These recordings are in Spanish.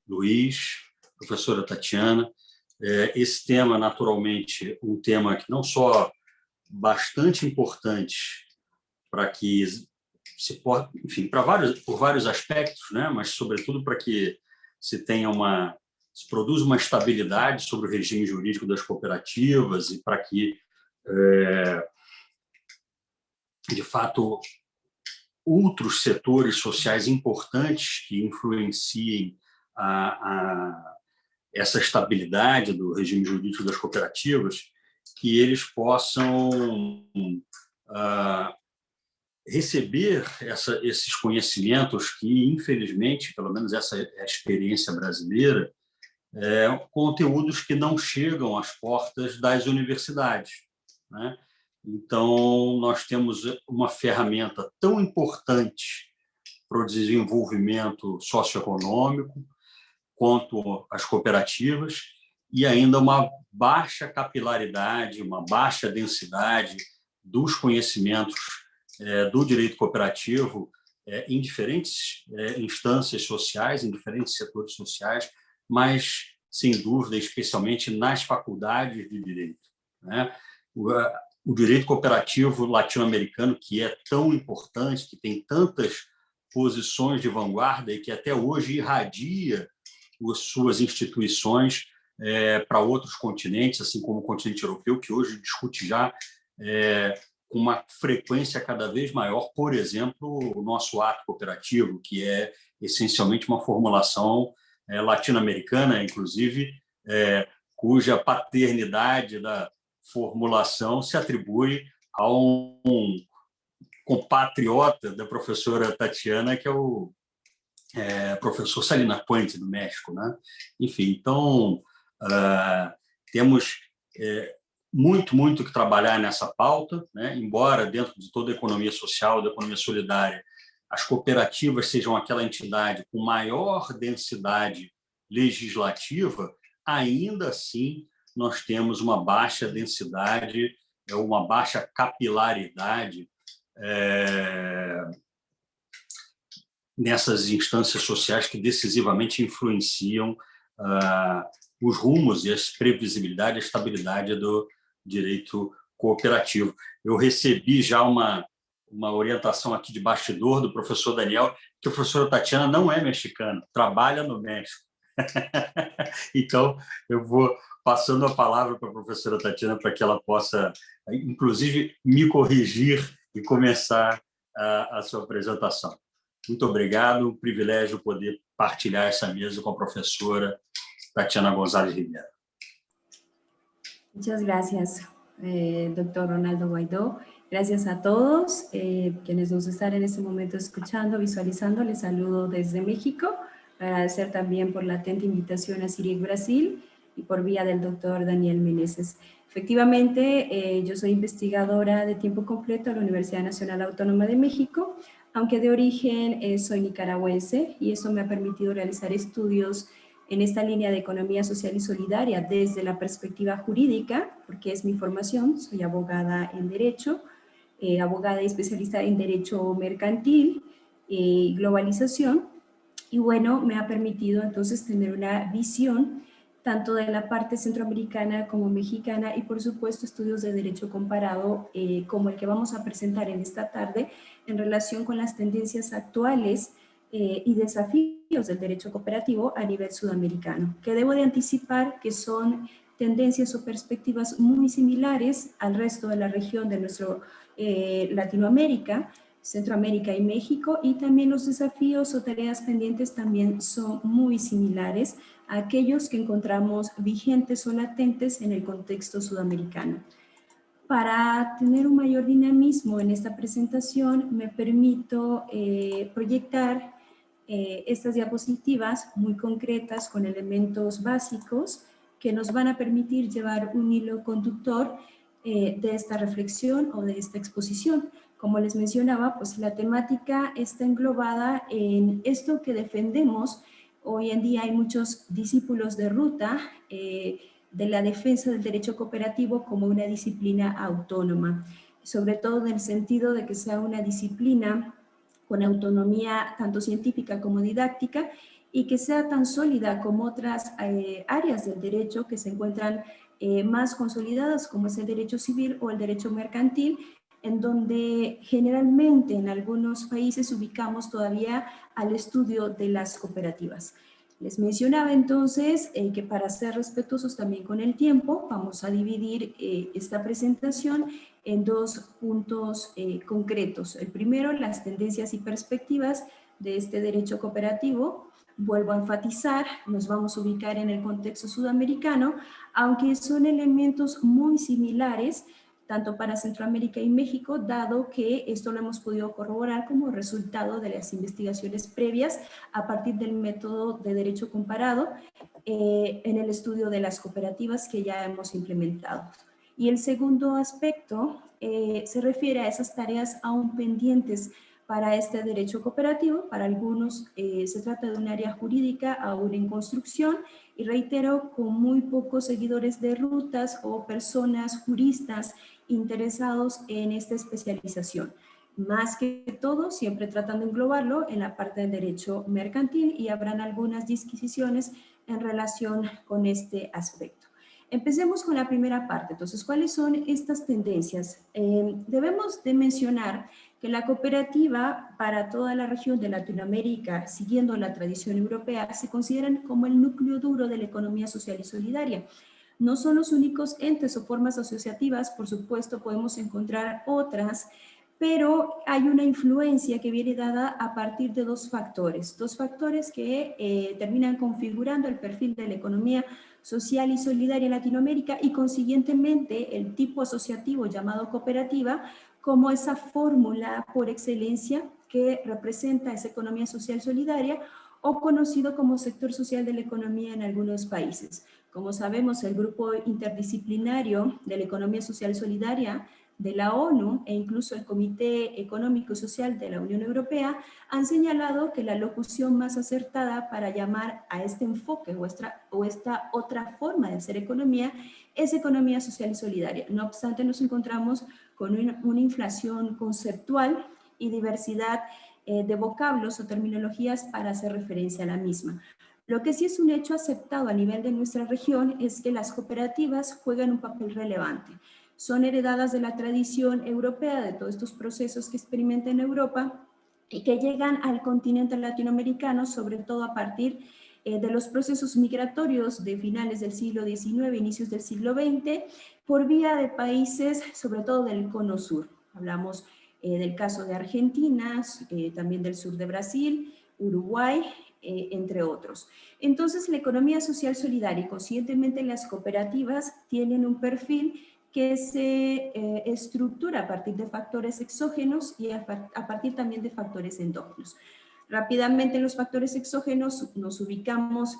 Luiz, professora Tatiana. Esse tema, naturalmente, um tema que não só bastante importante para que se possa, enfim, por vários aspectos, né? Mas sobretudo para que se produza uma estabilidade sobre o regime jurídico das cooperativas e para que, de fato, outros setores sociais importantes que influenciem essa estabilidade do regime jurídico das cooperativas, que eles possam receber esses conhecimentos que, infelizmente, pelo menos essa é a experiência brasileira, conteúdos que não chegam às portas das universidades, né? Então, nós temos uma ferramenta tão importante para o desenvolvimento socioeconômico quanto as cooperativas e ainda uma baixa capilaridade, uma baixa densidade dos conhecimentos do direito cooperativo em diferentes instâncias sociais, em diferentes setores sociais, mas, sem dúvida, especialmente nas faculdades de direito, né? O direito cooperativo latino-americano, que é tão importante, que tem tantas posições de vanguarda e que até hoje irradia as suas instituições para outros continentes, assim como o continente europeu, que hoje discute já com uma frequência cada vez maior, por exemplo, o nosso ato cooperativo, que é essencialmente uma formulação latino-americana, inclusive, cuja paternidade da formulação se atribui a um compatriota da professora Tatiana, que é o professor Salina Puente, do México, né? Enfim, então, temos muito que trabalhar nessa pauta, né? Embora dentro de toda a economia social, da economia solidária, as cooperativas sejam aquela entidade com maior densidade legislativa, ainda assim nós temos uma baixa densidade, uma baixa capilaridade nessas instâncias sociais que decisivamente influenciam os rumos e a previsibilidade e a estabilidade do direito cooperativo. Eu recebi já uma orientação aqui de bastidor do professor Daniel, que a professora Tatiana não é mexicana, trabalha no México. Então, eu vou passando a palavra para a professora Tatiana para que ela possa, inclusive, me corrigir e começar a sua apresentação. Muito obrigado, um privilégio poder partilhar essa mesa con la profesora Tatiana González Rivera. Muchas gracias, doctor Ronaldo Guaidó. Gracias a todos quienes nos están en este momento escuchando, visualizando. Les saludo desde México. Agradecer también por la atenta invitación a CIRIEC Brasil y por vía del doctor Daniel Meneses. Efectivamente, yo soy investigadora de tiempo completo en la Universidad Nacional Autónoma de México, aunque de origen soy nicaragüense, y eso me ha permitido realizar estudios en esta línea de economía social y solidaria desde la perspectiva jurídica, porque es mi formación. Soy abogada en Derecho, abogada y especialista en Derecho Mercantil y Globalización, y bueno, me ha permitido entonces tener una visión tanto de la parte centroamericana como mexicana y por supuesto estudios de derecho comparado como el que vamos a presentar en esta tarde en relación con las tendencias actuales y desafíos del derecho cooperativo a nivel sudamericano, que debo de anticipar que son tendencias o perspectivas muy similares al resto de la región de nuestro Latinoamérica, Centroamérica y México, y también los desafíos o tareas pendientes también son muy similares a aquellos que encontramos vigentes o latentes en el contexto sudamericano. Para tener un mayor dinamismo en esta presentación, me permito proyectar estas diapositivas muy concretas con elementos básicos que nos van a permitir llevar un hilo conductor de esta reflexión o de esta exposición. Como les mencionaba, pues la temática está englobada en esto que defendemos. Hoy en día hay muchos discípulos de ruta de la defensa del derecho cooperativo como una disciplina autónoma, sobre todo en el sentido de que sea una disciplina con autonomía tanto científica como didáctica y que sea tan sólida como otras áreas del derecho que se encuentran más consolidadas, como es el derecho civil o el derecho mercantil, en donde generalmente en algunos países ubicamos todavía al estudio de las cooperativas. Les mencionaba entonces que para ser respetuosos también con el tiempo, vamos a dividir esta presentación en dos puntos concretos. El primero, las tendencias y perspectivas de este derecho cooperativo. Vuelvo a enfatizar, nos vamos a ubicar en el contexto sudamericano, aunque son elementos muy similares, tanto para Centroamérica y México, dado que esto lo hemos podido corroborar como resultado de las investigaciones previas a partir del método de derecho comparado en el estudio de las cooperativas que ya hemos implementado. Y el segundo aspecto se refiere a esas tareas aún pendientes para este derecho cooperativo. Para algunos se trata de un área jurídica aún en construcción y reitero, con muy pocos seguidores de rutas o personas juristas interesados en esta especialización. Más que todo, siempre tratando de englobarlo en la parte del derecho mercantil y habrán algunas disquisiciones en relación con este aspecto. Empecemos con la primera parte. Entonces, ¿cuáles son estas tendencias? Debemos de mencionar que la cooperativa para toda la región de Latinoamérica, siguiendo la tradición europea, se consideran como el núcleo duro de la economía social y solidaria. No son los únicos entes o formas asociativas, por supuesto podemos encontrar otras, pero hay una influencia que viene dada a partir de dos factores que terminan configurando el perfil de la economía social y solidaria en Latinoamérica y consiguientemente el tipo asociativo llamado cooperativa como esa fórmula por excelencia que representa esa economía social solidaria o conocido como sector social de la economía en algunos países. Como sabemos, el grupo interdisciplinario de la economía social solidaria de la ONU e incluso el Comité Económico y Social de la Unión Europea han señalado que la locución más acertada para llamar a este enfoque o esta otra forma de hacer economía es economía social y solidaria. No obstante, nos encontramos con una inflación conceptual y diversidad de vocablos o terminologías para hacer referencia a la misma. Lo que sí es un hecho aceptado a nivel de nuestra región es que las cooperativas juegan un papel relevante. Son heredadas de la tradición europea, de todos estos procesos que experimenta en Europa y que llegan al continente latinoamericano, sobre todo a partir de los procesos migratorios de finales del siglo XIX, inicios del siglo XX, por vía de países, sobre todo del cono sur. Hablamos del caso de Argentina, también del sur de Brasil, Uruguay, entre otros. Entonces, la economía social solidaria y conscientemente las cooperativas tienen un perfil que se estructura a partir de factores exógenos y a partir también de factores endógenos. Rápidamente en los factores exógenos nos ubicamos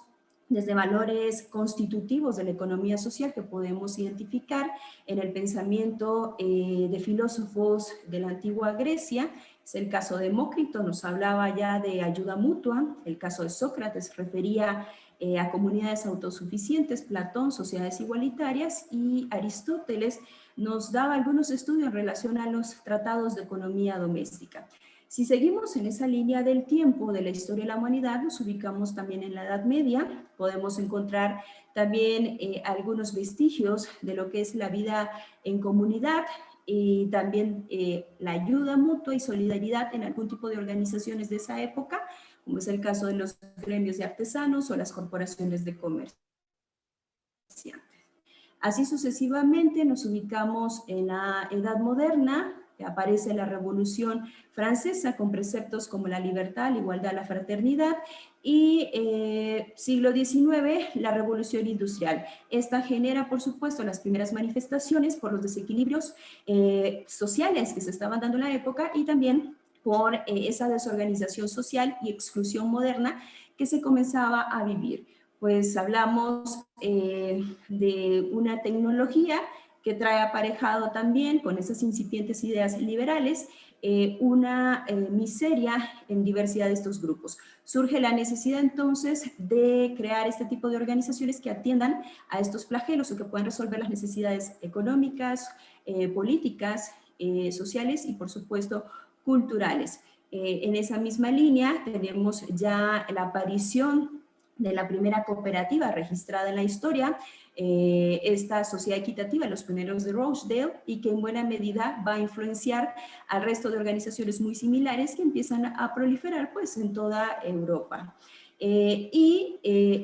desde valores constitutivos de la economía social que podemos identificar en el pensamiento de filósofos de la antigua Grecia. Es el caso de Demócrito, nos hablaba ya de ayuda mutua. El caso de Sócrates refería a comunidades autosuficientes, Platón, sociedades igualitarias, y Aristóteles nos daba algunos estudios en relación a los tratados de economía doméstica. Si seguimos en esa línea del tiempo de la historia de la humanidad, nos ubicamos también en la Edad Media. Podemos encontrar también algunos vestigios de lo que es la vida en comunidad y también la ayuda mutua y solidaridad en algún tipo de organizaciones de esa época, como es el caso de los gremios de artesanos o las corporaciones de comercio. Así sucesivamente nos ubicamos en la Edad Moderna, aparece la Revolución Francesa con preceptos como la libertad, la igualdad, la fraternidad, y siglo XIX, la Revolución Industrial. Esta genera, por supuesto, las primeras manifestaciones por los desequilibrios sociales que se estaban dando en la época y también por esa desorganización social y exclusión moderna que se comenzaba a vivir. Pues hablamos de una tecnología que trae aparejado también con esas incipientes ideas liberales una miseria en diversidad de estos grupos. Surge la necesidad entonces de crear este tipo de organizaciones que atiendan a estos flagelos o que puedan resolver las necesidades económicas, políticas, sociales y por supuesto culturales. En esa misma línea tenemos ya la aparición de la primera cooperativa registrada en la historia, esta sociedad equitativa, los pioneros de Rochdale, y que en buena medida va a influenciar al resto de organizaciones muy similares que empiezan a proliferar pues en toda Europa.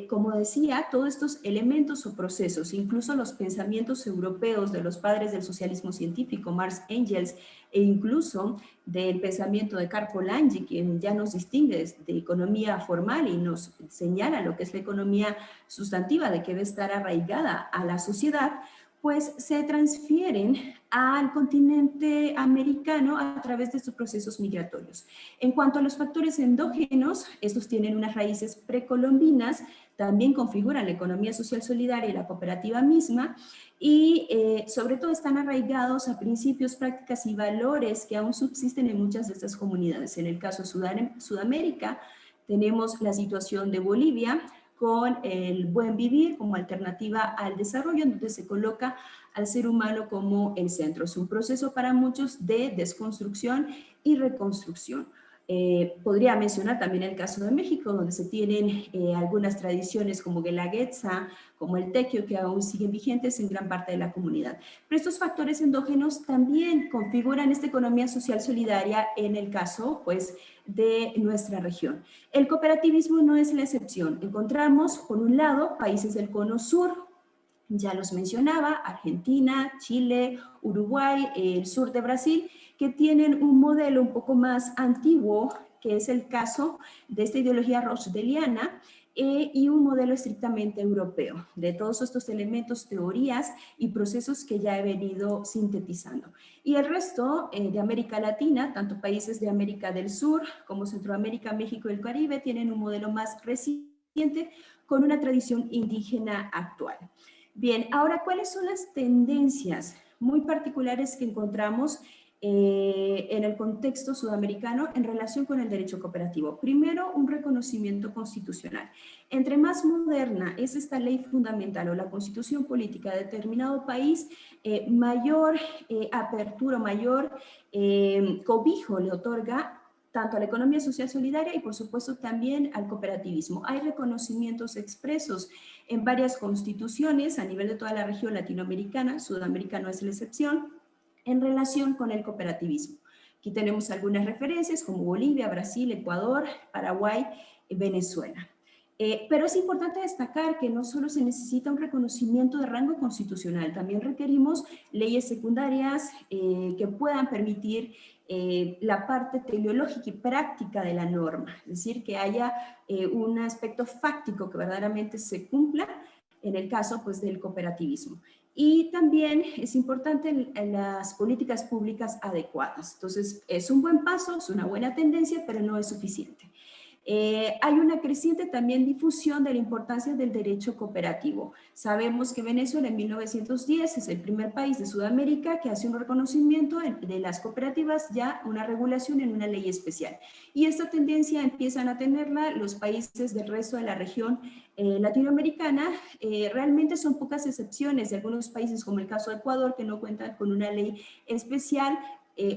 Como decía, todos estos elementos o procesos, incluso los pensamientos europeos de los padres del socialismo científico, Marx, Engels, e incluso del pensamiento de Karl Polanyi, quien ya nos distingue de economía formal y nos señala lo que es la economía sustantiva, de que debe estar arraigada a la sociedad, pues se transfieren al continente americano a través de estos procesos migratorios. En cuanto a los factores endógenos, estos tienen unas raíces precolombinas, también configuran la economía social solidaria y la cooperativa misma, y sobre todo están arraigados a principios, prácticas y valores que aún subsisten en muchas de estas comunidades. En el caso de Sudamérica, tenemos la situación de Bolivia, con el buen vivir como alternativa al desarrollo, en donde se coloca al ser humano como el centro. Es un proceso para muchos de desconstrucción y reconstrucción. Podría mencionar también el caso de México, donde se tienen algunas tradiciones como Guelaguetza, como el tequio, que aún siguen vigentes en gran parte de la comunidad. Pero estos factores endógenos también configuran esta economía social solidaria en el caso, pues, de nuestra región. El cooperativismo no es la excepción. Encontramos, por un lado, países del cono sur, ya los mencionaba, Argentina, Chile, Uruguay, el sur de Brasil, que tienen un modelo un poco más antiguo, que es el caso de esta ideología rochdeliana, y un modelo estrictamente europeo, de todos estos elementos, teorías y procesos que ya he venido sintetizando. Y el resto de América Latina, tanto países de América del Sur como Centroamérica, México y el Caribe, tienen un modelo más reciente con una tradición indígena actual. Bien, ahora, ¿cuáles son las tendencias muy particulares que encontramos en el contexto sudamericano en relación con el derecho cooperativo? Primero, un reconocimiento constitucional. Entre más moderna es esta ley fundamental o la constitución política de determinado país, mayor apertura, mayor cobijo le otorga tanto a la economía social solidaria y por supuesto también al cooperativismo. Hay reconocimientos expresos en varias constituciones a nivel de toda la región latinoamericana, Sudamérica no es la excepción, en relación con el cooperativismo. Aquí tenemos algunas referencias como Bolivia, Brasil, Ecuador, Paraguay y Venezuela. Pero es importante destacar que no solo se necesita un reconocimiento de rango constitucional, también requerimos leyes secundarias que puedan permitir la parte teleológica y práctica de la norma, es decir, que haya un aspecto fáctico que verdaderamente se cumpla en el caso pues, del cooperativismo. Y también es importante las políticas públicas adecuadas. Entonces, es un buen paso, es una buena tendencia, pero no es suficiente. Hay una creciente también difusión de la importancia del derecho cooperativo. Sabemos que Venezuela en 1910 es el primer país de Sudamérica que hace un reconocimiento de las cooperativas, ya una regulación en una ley especial. Y esta tendencia empiezan a tenerla los países del resto de la región latinoamericana. Realmente son pocas excepciones de algunos países, como el caso de Ecuador, que no cuentan con una ley especial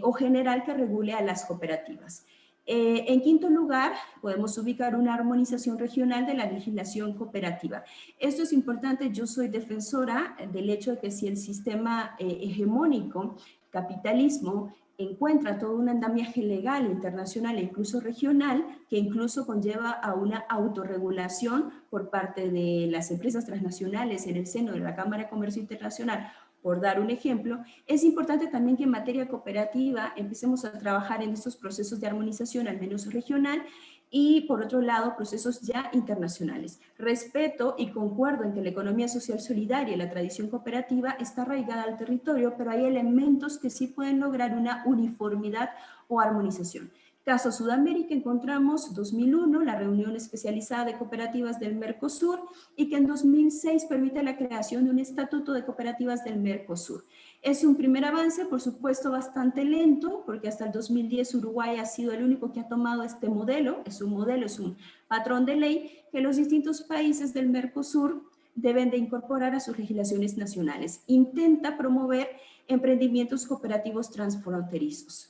o general que regule a las cooperativas. En quinto lugar, podemos ubicar una armonización regional de la legislación cooperativa. Esto es importante, yo soy defensora del hecho de que si el sistema hegemónico, capitalismo, encuentra todo un andamiaje legal, internacional e incluso regional, que incluso conlleva a una autorregulación por parte de las empresas transnacionales en el seno de la Cámara de Comercio Internacional, por dar un ejemplo, es importante también que en materia cooperativa empecemos a trabajar en estos procesos de armonización, al menos regional, y por otro lado, procesos ya internacionales. Respeto y concuerdo en que la economía social solidaria y la tradición cooperativa está arraigada al territorio, pero hay elementos que sí pueden lograr una uniformidad o armonización. Caso Sudamérica, encontramos 2001, la reunión especializada de cooperativas del Mercosur, y que en 2006 permite la creación de un estatuto de cooperativas del Mercosur. Es un primer avance, por supuesto, bastante lento, porque hasta el 2010 Uruguay ha sido el único que ha tomado este modelo, es un patrón de ley que los distintos países del Mercosur deben de incorporar a sus legislaciones nacionales. Intenta promover emprendimientos cooperativos transfronterizos.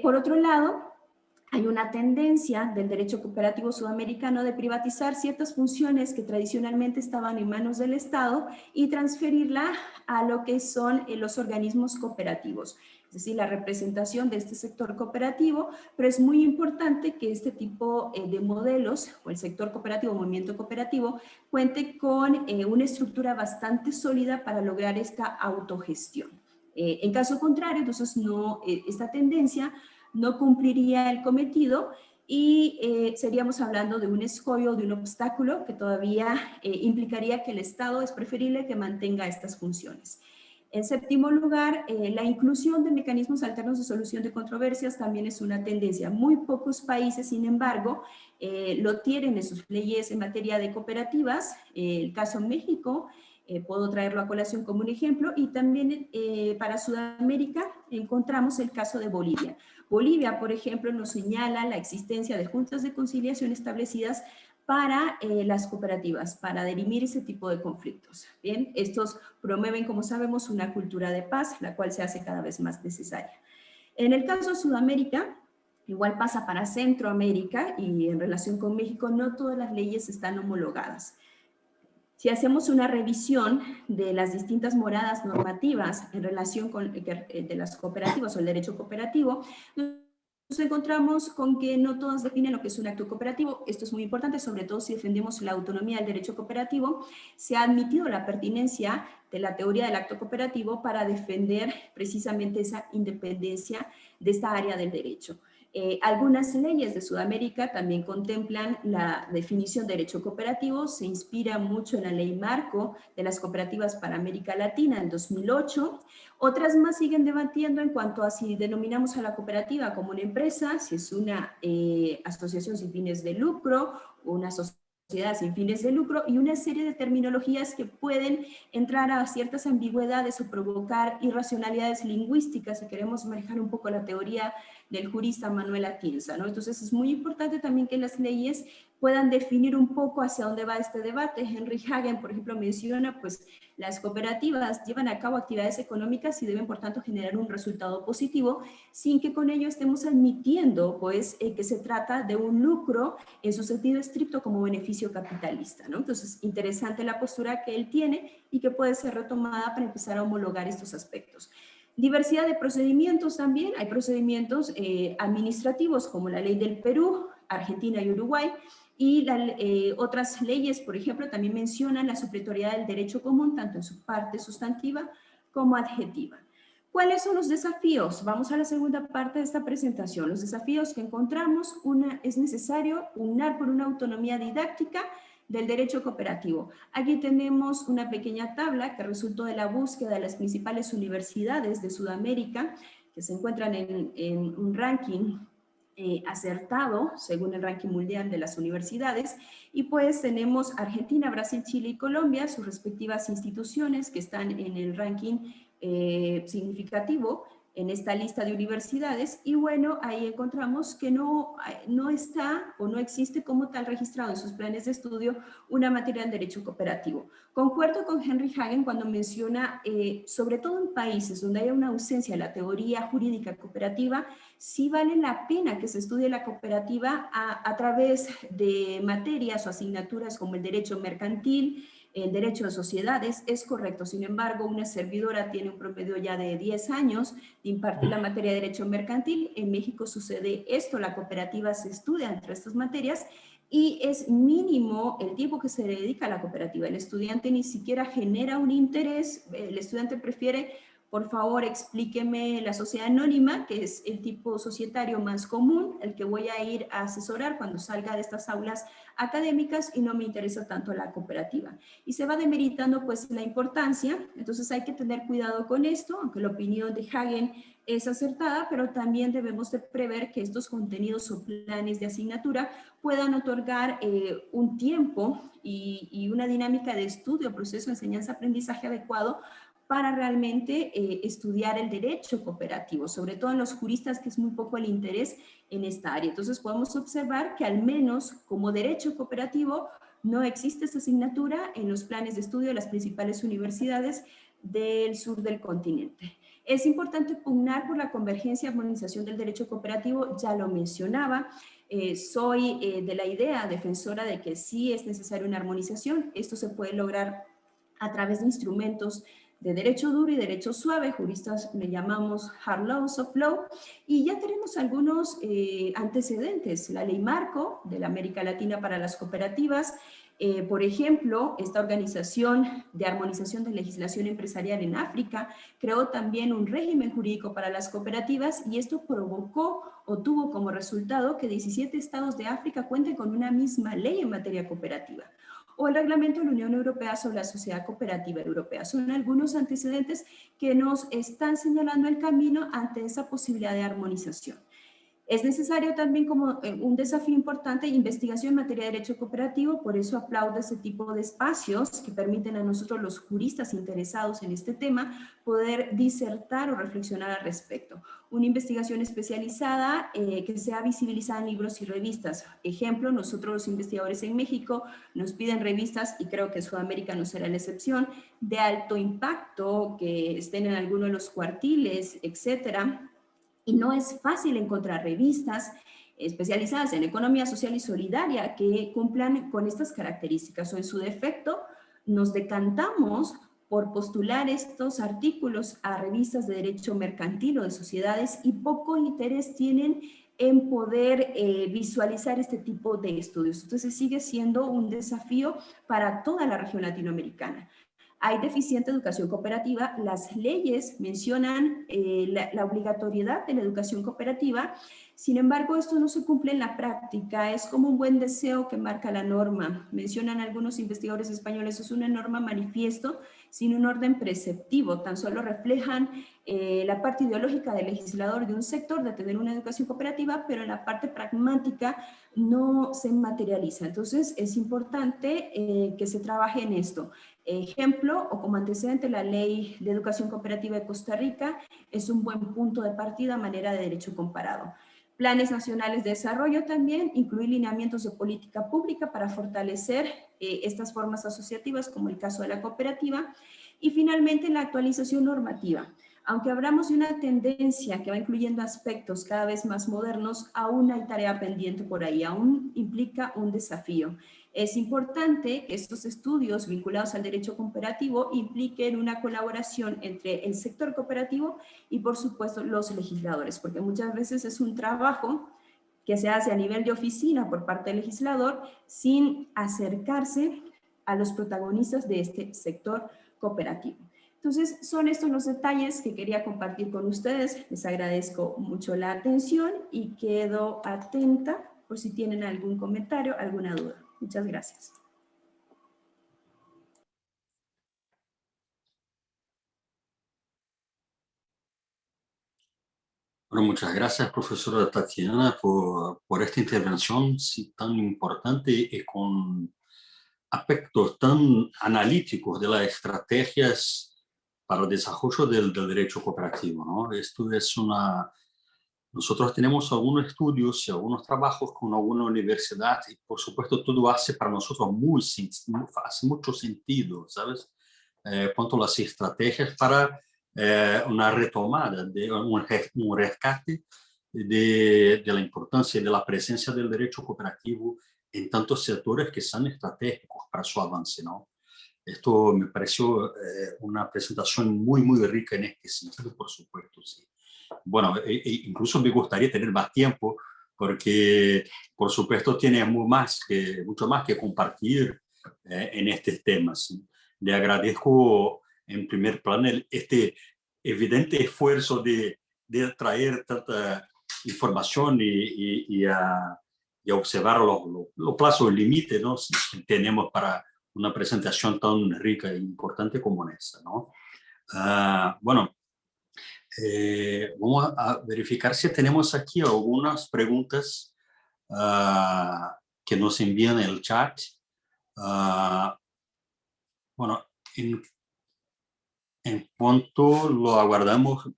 Por otro lado, hay una tendencia del derecho cooperativo sudamericano de privatizar ciertas funciones que tradicionalmente estaban en manos del Estado y transferirla a lo que son los organismos cooperativos, es decir, la representación de este sector cooperativo, pero es muy importante que este tipo de modelos, o el sector cooperativo, movimiento cooperativo, cuente con una estructura bastante sólida para lograr esta autogestión. En caso contrario, entonces esta tendencia no cumpliría el cometido y seríamos hablando de un escollo, de un obstáculo que todavía implicaría que el Estado es preferible que mantenga estas funciones. En séptimo lugar, la inclusión de mecanismos alternos de solución de controversias también es una tendencia. Muy pocos países, sin embargo, lo tienen en sus leyes en materia de cooperativas. El caso México, puedo traerlo a colación como un ejemplo, y también para Sudamérica encontramos el caso de Bolivia. Bolivia, por ejemplo, nos señala la existencia de juntas de conciliación establecidas para las cooperativas, para dirimir ese tipo de conflictos. Bien, estos promueven, como sabemos, una cultura de paz, la cual se hace cada vez más necesaria. En el caso de Sudamérica, igual pasa para Centroamérica y en relación con México, no todas las leyes están homologadas. Si hacemos una revisión de las distintas moradas normativas en relación con de las cooperativas o el derecho cooperativo, nos encontramos con que no todas definen lo que es un acto cooperativo. Esto es muy importante, sobre todo si defendemos la autonomía del derecho cooperativo. Se ha admitido la pertinencia de la teoría del acto cooperativo para defender precisamente esa independencia de esta área del derecho. Algunas leyes de Sudamérica también contemplan la definición de derecho cooperativo, se inspira mucho en la ley marco de las cooperativas para América Latina en 2008. Otras más siguen debatiendo en cuanto a si denominamos a la cooperativa como una empresa, si es una asociación sin fines de lucro, una sociedad sin fines de lucro, y una serie de terminologías que pueden entrar a ciertas ambigüedades o provocar irracionalidades lingüísticas si queremos manejar un poco la teoría del jurista Manuel Atienza, ¿no? Entonces es muy importante también que las leyes puedan definir un poco hacia dónde va este debate. Henry Hagen, por ejemplo, menciona, pues, las cooperativas llevan a cabo actividades económicas y deben, por tanto, generar un resultado positivo, sin que con ello estemos admitiendo, pues, que se trata de un lucro en su sentido estricto como beneficio capitalista, ¿no? Entonces, interesante la postura que él tiene y que puede ser retomada para empezar a homologar estos aspectos. Diversidad de procedimientos también, hay procedimientos administrativos como la ley del Perú, Argentina y Uruguay, y otras leyes, por ejemplo, también mencionan la supletoriedad del derecho común, tanto en su parte sustantiva como adjetiva. ¿Cuáles son los desafíos? Vamos a la segunda parte de esta presentación. Los desafíos que encontramos, es necesario pugnar por una autonomía didáctica del derecho cooperativo. Aquí tenemos una pequeña tabla que resultó de la búsqueda de las principales universidades de Sudamérica, que se encuentran en un ranking acertado, según el ranking mundial de las universidades, y pues tenemos Argentina, Brasil, Chile y Colombia, sus respectivas instituciones que están en el ranking significativo en esta lista de universidades, y bueno, ahí encontramos que no está o no existe como tal registrado en sus planes de estudio una materia del derecho cooperativo. Concuerdo con Henry Hagen cuando menciona, sobre todo en países donde hay una ausencia de la teoría jurídica cooperativa, sí vale la pena que se estudie la cooperativa a través de materias o asignaturas como el derecho mercantil, el derecho de sociedades. Es correcto. Sin embargo, una servidora tiene un promedio ya de 10 años de impartir la materia de derecho mercantil. En México sucede esto, la cooperativa se estudia entre estas materias y es mínimo el tiempo que se dedica a la cooperativa. El estudiante ni siquiera genera un interés, el estudiante prefiere: por favor, explíqueme la sociedad anónima, que es el tipo societario más común, el que voy a ir a asesorar cuando salga de estas aulas académicas, y no me interesa tanto la cooperativa. Y se va demeritando pues la importancia. Entonces hay que tener cuidado con esto, aunque la opinión de Hagen es acertada, pero también debemos de prever que estos contenidos o planes de asignatura puedan otorgar un tiempo y una dinámica de estudio, proceso, enseñanza, aprendizaje adecuado para realmente estudiar el derecho cooperativo, sobre todo en los juristas, que es muy poco el interés en esta área. Entonces podemos observar que al menos como derecho cooperativo no existe esta asignatura en los planes de estudio de las principales universidades del sur del continente. Es importante pugnar por la convergencia y armonización del derecho cooperativo, ya lo mencionaba. Soy de la idea defensora de que sí es necesaria una armonización. Esto se puede lograr a través de instrumentos de derecho duro y derecho suave, juristas le llamamos hard law, soft law, y ya tenemos algunos antecedentes. La ley marco de la América Latina para las cooperativas, por ejemplo, esta organización de armonización de legislación empresarial en África creó también un régimen jurídico para las cooperativas y esto provocó o tuvo como resultado que 17 estados de África cuenten con una misma ley en materia cooperativa. O el reglamento de la Unión Europea sobre la Sociedad Cooperativa Europea. Son algunos antecedentes que nos están señalando el camino ante esa posibilidad de armonización. Es necesario también como un desafío importante investigación en materia de derecho cooperativo, por eso aplaudo ese tipo de espacios que permiten a nosotros los juristas interesados en este tema poder disertar o reflexionar al respecto. Una investigación especializada que sea visibilizada en libros y revistas. Ejemplo, nosotros los investigadores en México nos piden revistas, y creo que Sudamérica no será la excepción, de alto impacto, que estén en alguno de los cuartiles, etcétera. Y no es fácil encontrar revistas especializadas en economía social y solidaria que cumplan con estas características o en su defecto nos decantamos por postular estos artículos a revistas de derecho mercantil o de sociedades y poco interés tienen en poder visualizar este tipo de estudios. Entonces sigue siendo un desafío para toda la región latinoamericana. Hay deficiente educación cooperativa. Las leyes mencionan la obligatoriedad de la educación cooperativa. Sin embargo, esto no se cumple en la práctica. Es como un buen deseo que marca la norma. Mencionan algunos investigadores españoles, es una norma manifiesto sin un orden preceptivo. Tan solo reflejan la parte ideológica del legislador de un sector de tener una educación cooperativa, pero en la parte pragmática no se materializa. Entonces, es importante que se trabaje en esto. Ejemplo, o como antecedente, la Ley de Educación Cooperativa de Costa Rica es un buen punto de partida a manera de derecho comparado. Planes nacionales de desarrollo también, incluir lineamientos de política pública para fortalecer estas formas asociativas, como el caso de la cooperativa. Y finalmente, la actualización normativa. Aunque hablamos de una tendencia que va incluyendo aspectos cada vez más modernos, aún hay tarea pendiente por ahí, aún implica un desafío. Es importante que estos estudios vinculados al derecho cooperativo impliquen una colaboración entre el sector cooperativo y, por supuesto, los legisladores, porque muchas veces es un trabajo que se hace a nivel de oficina por parte del legislador sin acercarse a los protagonistas de este sector cooperativo. Entonces, son estos los detalles que quería compartir con ustedes. Les agradezco mucho la atención y quedo atenta por si tienen algún comentario, alguna duda. Muchas gracias. Bueno, muchas gracias, profesora Tatiana, por esta intervención tan importante y con aspectos tan analíticos de las estrategias para el desarrollo del derecho cooperativo, ¿no? Esto es nosotros tenemos algunos estudios y algunos trabajos con alguna universidad y, por supuesto, todo hace para nosotros hace mucho sentido, ¿sabes? Cuanto a las estrategias para una retomada, un rescate de la importancia y de la presencia del derecho cooperativo en tantos sectores que son estratégicos para su avance, ¿no? Esto me pareció una presentación muy, muy rica en este sentido, por supuesto, sí. Bueno, incluso me gustaría tener más tiempo porque, por supuesto, tiene mucho más que compartir en estos temas. Le agradezco en primer plano este evidente esfuerzo de traer tanta información y a observar los plazos límites, ¿no?, que tenemos para una presentación tan rica e importante como esta, ¿no? Bueno, vamos a verificar si tenemos aquí algunas preguntas que nos envían en el chat. Bueno, en cuanto lo aguardamos,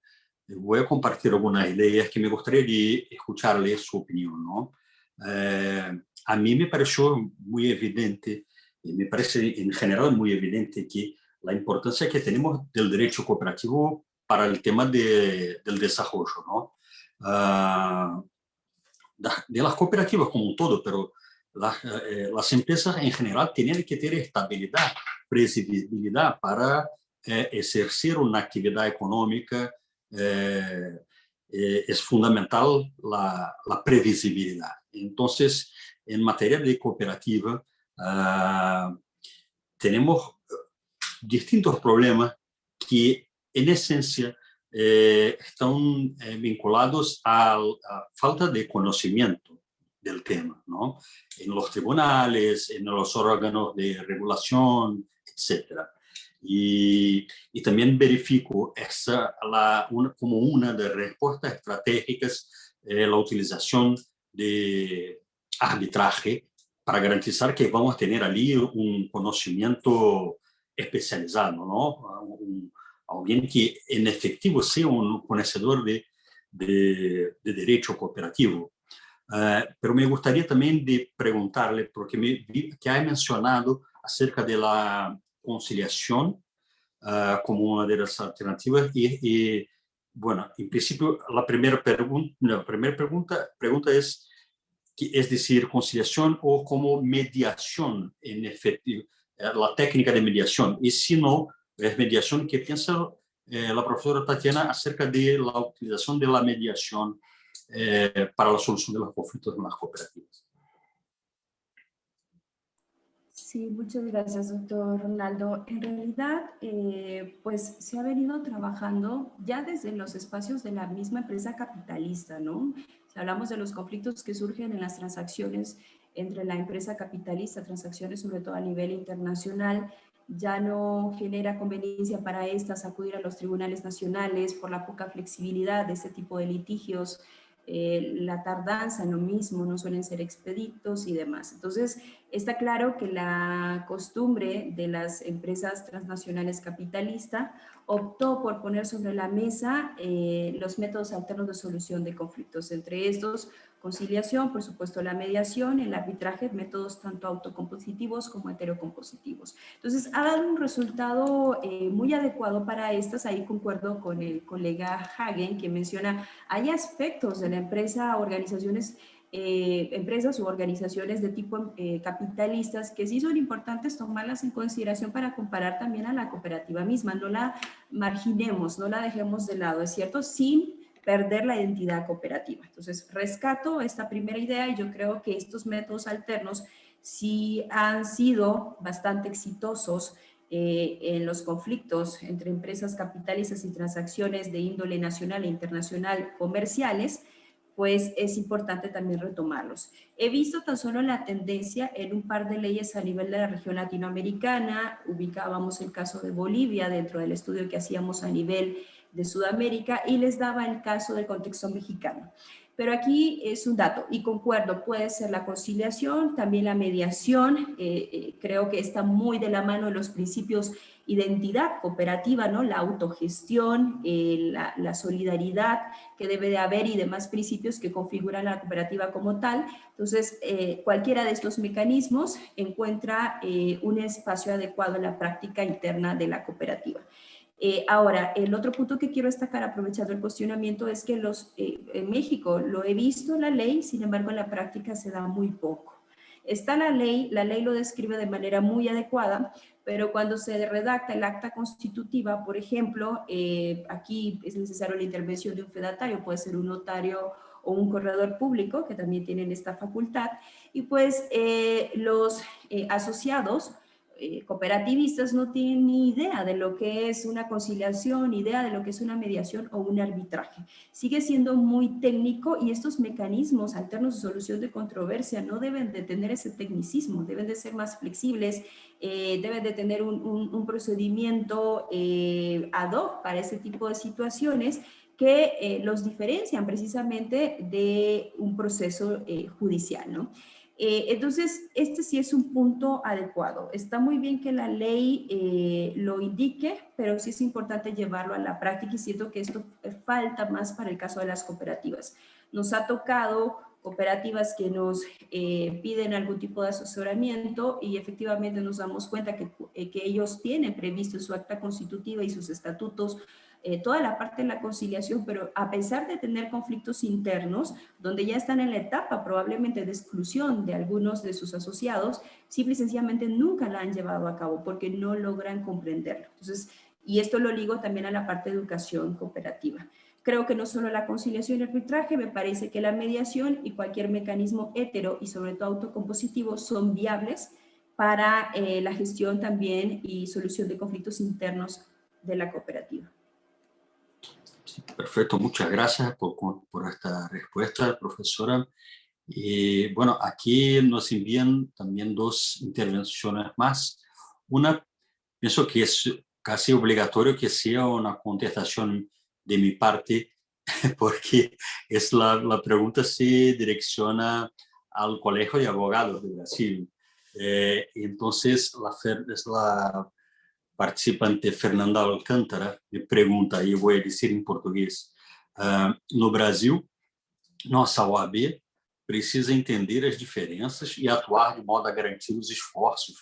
voy a compartir algunas ideas que me gustaría escucharle su opinión, ¿no? A mí me pareció muy evidente, y me parece en general muy evidente que la importancia que tenemos del derecho cooperativo para el tema del desarrollo, ¿no? De las cooperativas como un todo, pero las empresas en general tienen que tener estabilidad, previsibilidad para ejercer una actividad económica. Es fundamental la previsibilidad. Entonces, en materia de cooperativa, tenemos distintos problemas que, en esencia, están vinculados a falta de conocimiento del tema, ¿no? En los tribunales, en los órganos de regulación, etc. Y también verifico como una de las respuestas estratégicas la utilización de arbitraje para garantizar que vamos a tener allí un conocimiento especializado, ¿no? Alguien que en efectivo sea un conocedor de derecho cooperativo. Pero me gustaría también de preguntarle, porque que ha mencionado acerca de la conciliación como una de las alternativas y bueno, en principio la primera pregunta es decir, conciliación o como mediación en efectivo, la técnica de mediación. Y si no, es mediación. ¿Qué piensa la profesora Tatiana acerca de la utilización de la mediación para la solución de los conflictos en las cooperativas? Sí, muchas gracias, doctor Ronaldo. En realidad, pues se ha venido trabajando ya desde los espacios de la misma empresa capitalista, ¿no? Si hablamos de los conflictos que surgen en las transacciones entre la empresa capitalista, transacciones sobre todo a nivel internacional, ya no genera conveniencia para estas acudir a los tribunales nacionales por la poca flexibilidad de este tipo de litigios, la tardanza en lo mismo, no suelen ser expeditos y demás. Entonces, está claro que la costumbre de las empresas transnacionales capitalistas optó por poner sobre la mesa los métodos alternos de solución de conflictos, entre estos conciliación, por supuesto la mediación, el arbitraje, métodos tanto autocompositivos como heterocompositivos. Entonces, ha dado un resultado muy adecuado para estas. Ahí concuerdo con el colega Hagen, que menciona, hay aspectos de la empresa, empresas u organizaciones de tipo capitalistas que sí son importantes tomarlas en consideración para comparar también a la cooperativa misma. No la marginemos, no la dejemos de lado, ¿es cierto? Sin perder la identidad cooperativa. Entonces, rescato esta primera idea y yo creo que estos métodos alternos sí han sido bastante exitosos en los conflictos entre empresas capitalistas y transacciones de índole nacional e internacional comerciales, pues es importante también retomarlos. He visto tan solo la tendencia en un par de leyes a nivel de la región latinoamericana. Ubicábamos el caso de Bolivia dentro del estudio que hacíamos a nivel de Sudamérica y les daba el caso del contexto mexicano. Pero aquí es un dato y concuerdo, puede ser la conciliación, también la mediación, creo que está muy de la mano de los principios identidad cooperativa, ¿no? La autogestión, la solidaridad que debe de haber y demás principios que configuran la cooperativa como tal. Entonces, cualquiera de estos mecanismos encuentra un espacio adecuado en la práctica interna de la cooperativa. Ahora, el otro punto que quiero destacar, aprovechando el cuestionamiento, es que en México lo he visto en la ley, sin embargo en la práctica se da muy poco. Está la ley lo describe de manera muy adecuada, pero cuando se redacta el acta constitutiva, por ejemplo, aquí es necesario la intervención de un fedatario, puede ser un notario o un corredor público, que también tienen esta facultad, y pues los asociados cooperativistas no tienen ni idea de lo que es una conciliación, ni idea de lo que es una mediación o un arbitraje. Sigue siendo muy técnico y estos mecanismos alternos de solución de controversia no deben de tener ese tecnicismo, deben de ser más flexibles, deben de tener un procedimiento ad hoc para ese tipo de situaciones que los diferencian precisamente de un proceso judicial, ¿no? Entonces, este sí es un punto adecuado. Está muy bien que la ley lo indique, pero sí es importante llevarlo a la práctica y siento que esto falta más para el caso de las cooperativas. Nos ha tocado cooperativas que nos piden algún tipo de asesoramiento y efectivamente nos damos cuenta que ellos tienen previsto en su acta constitutiva y sus estatutos toda la parte de la conciliación, pero a pesar de tener conflictos internos, donde ya están en la etapa probablemente de exclusión de algunos de sus asociados, simple y sencillamente nunca la han llevado a cabo porque no logran comprenderlo. Entonces, y esto lo ligo también a la parte de educación cooperativa. Creo que no solo la conciliación y el arbitraje, me parece que la mediación y cualquier mecanismo hetero y sobre todo autocompositivo son viables para la gestión también y solución de conflictos internos de la cooperativa. Perfecto, muchas gracias por esta respuesta, profesora. Y bueno, aquí nos envían también dos intervenciones más. Una, pienso que es casi obligatorio que sea una contestación de mi parte, porque la pregunta se direcciona al Colegio de Abogados de Brasil. Entonces, la participante Fernanda Alcântara me pergunta, e eu vou dizer em português, no Brasil, nossa OAB precisa entender as diferenças e atuar de modo a garantir os esforços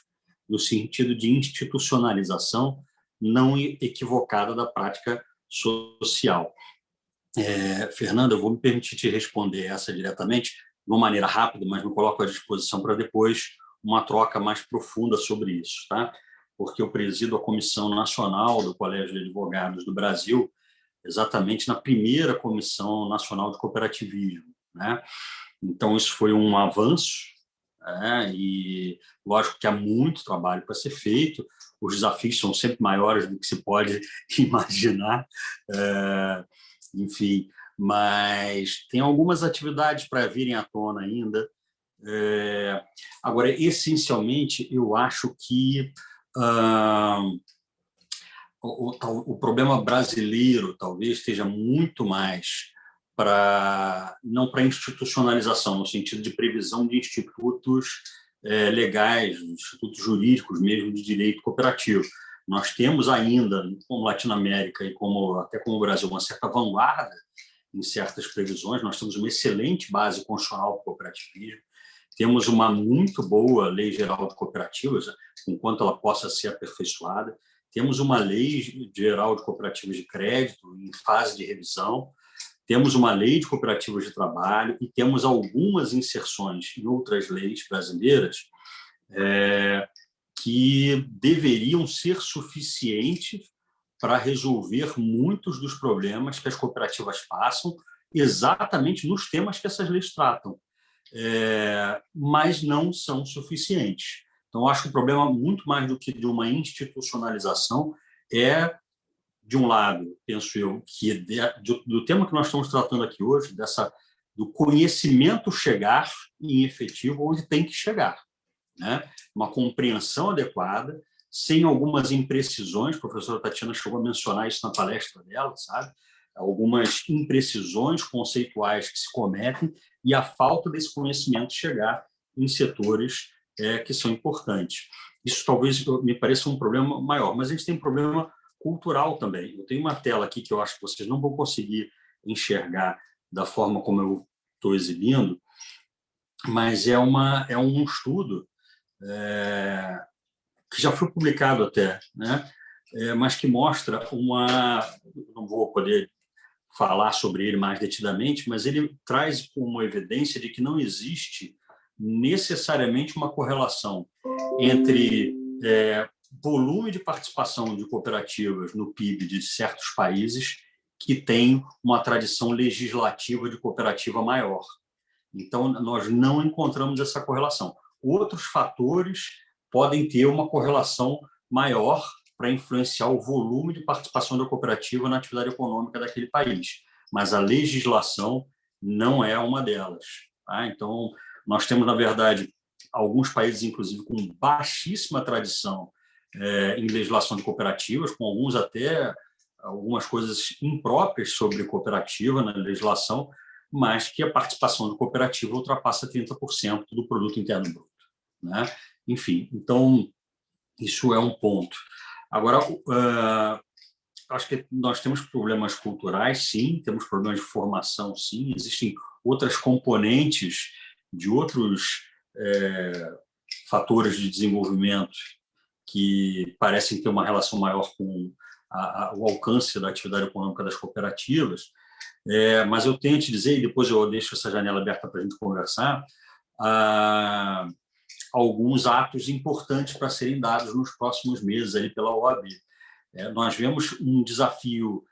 no sentido de institucionalização não equivocada da prática social. Fernanda, eu vou me permitir te responder essa diretamente, de uma maneira rápida, mas me coloco à disposição para depois uma troca mais profunda sobre isso, tá? Porque eu presido a Comissão Nacional do Colégio de Advogados do Brasil, exatamente na primeira Comissão Nacional de Cooperativismo, né? Então, isso foi um avanço, e lógico que há muito trabalho para ser feito, os desafios são sempre maiores do que se pode imaginar, enfim, mas tem algumas atividades para virem à tona ainda. Agora, essencialmente, eu acho que o problema brasileiro talvez esteja muito mais não para institucionalização, no sentido de previsão de institutos legais, institutos jurídicos mesmo de direito cooperativo. Nós temos ainda, como Latinoamérica e até como o Brasil, uma certa vanguarda em certas previsões. Nós temos uma excelente base constitucional do cooperativismo, temos uma muito boa lei geral de cooperativas, enquanto ela possa ser aperfeiçoada. Temos uma lei geral de cooperativas de crédito em fase de revisão, temos uma lei de cooperativas de trabalho e temos algumas inserções em outras leis brasileiras que deveriam ser suficientes para resolver muitos dos problemas que as cooperativas passam, exatamente nos temas que essas leis tratam, mas não são suficientes. Então, acho que o problema, muito mais do que de uma institucionalização, de um lado, penso eu, que do tema que nós estamos tratando aqui hoje, do conhecimento chegar em efetivo onde tem que chegar, né? Uma compreensão adequada, sem algumas imprecisões. A professora Tatiana chegou a mencionar isso na palestra dela, sabe? Algumas imprecisões conceituais que se cometem e a falta desse conhecimento chegar em setores que são importantes. Isso talvez me pareça um problema maior, mas a gente tem um problema cultural também. Eu tenho uma tela aqui que eu acho que vocês não vão conseguir enxergar da forma como eu estou exibindo, mas é um estudo que já foi publicado até, né? Mas que mostra não vou poder falar sobre ele mais detidamente, mas ele traz como evidência de que não existe necessariamente uma correlação entre volume de participação de cooperativas no PIB de certos países que têm uma tradição legislativa de cooperativa maior. Então, nós não encontramos essa correlação. Outros fatores podem ter uma correlação maior para influenciar o volume de participação da cooperativa na atividade econômica daquele país, mas a legislação não é uma delas, tá? Então, nós temos, na verdade, alguns países, inclusive, com baixíssima tradição em legislação de cooperativas, com algumas coisas impróprias sobre cooperativa na legislação, mas que a participação de cooperativa ultrapassa 30% do produto interno bruto, né? Enfim, então, isso é um ponto. Agora, acho que nós temos problemas culturais, sim, temos problemas de formação, sim, existem outras componentes de outros fatores de desenvolvimento que parecem ter uma relação maior com o alcance da atividade econômica das cooperativas, mas eu tenho a te dizer, e depois eu deixo essa janela aberta para a gente conversar, alguns atos importantes para serem dados nos próximos meses ali pela OAB. Nós vemos um desafio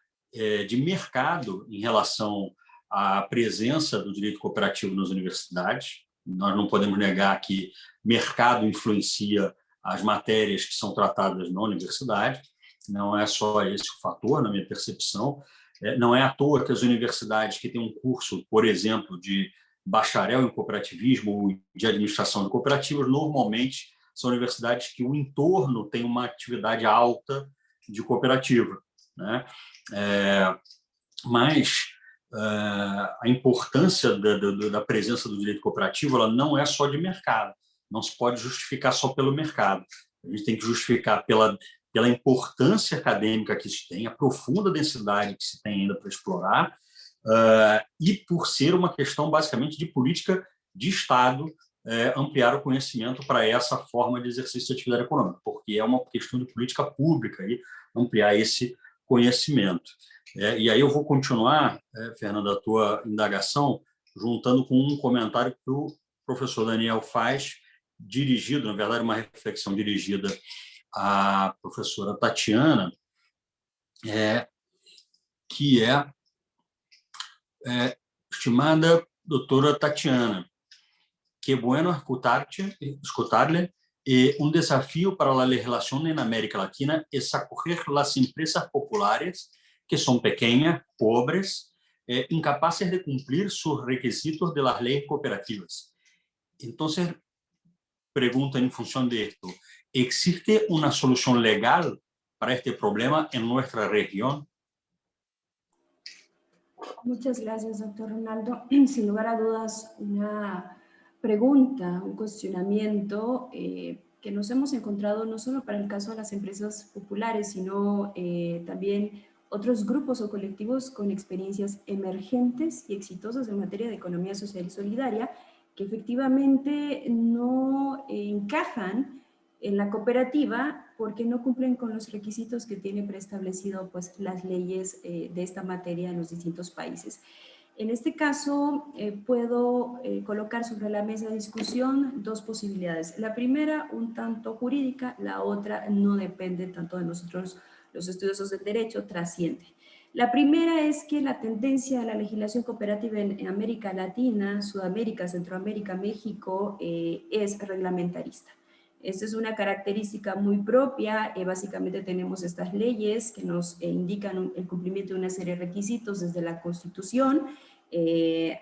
de mercado em relação à presença do direito cooperativo nas universidades. Nós não podemos negar que mercado influencia as matérias que são tratadas na universidade. Não é só esse o fator, na minha percepção. Não é à toa que as universidades que têm um curso, por exemplo, de bacharel em cooperativismo ou de administração de cooperativas, normalmente são universidades que o entorno tem uma atividade alta de cooperativa, né? Mas a importância da presença do direito cooperativo, ela não é só de mercado, não se pode justificar só pelo mercado. A gente tem que justificar pela importância acadêmica que isso tem, a profunda densidade que se tem ainda para explorar, e por ser uma questão basicamente de política de Estado, ampliar o conhecimento para essa forma de exercício de atividade econômica, porque é uma questão de política pública aí, ampliar esse conhecimento. E aí eu vou continuar, Fernanda, a tua indagação, juntando com um comentário que o professor Daniel faz, dirigido, na verdade, uma reflexão dirigida à professora Tatiana, que estimada doutora Tatiana, que bueno escutarle. Un desafío para la legislación en América Latina es acoger las empresas populares que son pequeñas, pobres, incapaces de cumplir sus requisitos de las leyes cooperativas. Entonces, pregunta en función de esto, ¿existe una solución legal para este problema en nuestra región? Muchas gracias, doctor Ronaldo. Sin lugar a dudas, una pregunta, un cuestionamiento que nos hemos encontrado no solo para el caso de las empresas populares, sino también otros grupos o colectivos con experiencias emergentes y exitosas en materia de economía social y solidaria que efectivamente no encajan en la cooperativa porque no cumplen con los requisitos que tiene preestablecido pues, las leyes de esta materia en los distintos países. En este caso, puedo colocar sobre la mesa de discusión dos posibilidades. La primera, un tanto jurídica, la otra no depende tanto de nosotros, los estudiosos del derecho, trasciende. La primera es que la tendencia de la legislación cooperativa en América Latina, Sudamérica, Centroamérica, México, es reglamentarista. Esta es una característica muy propia. Básicamente tenemos estas leyes que nos indican el cumplimiento de una serie de requisitos desde la Constitución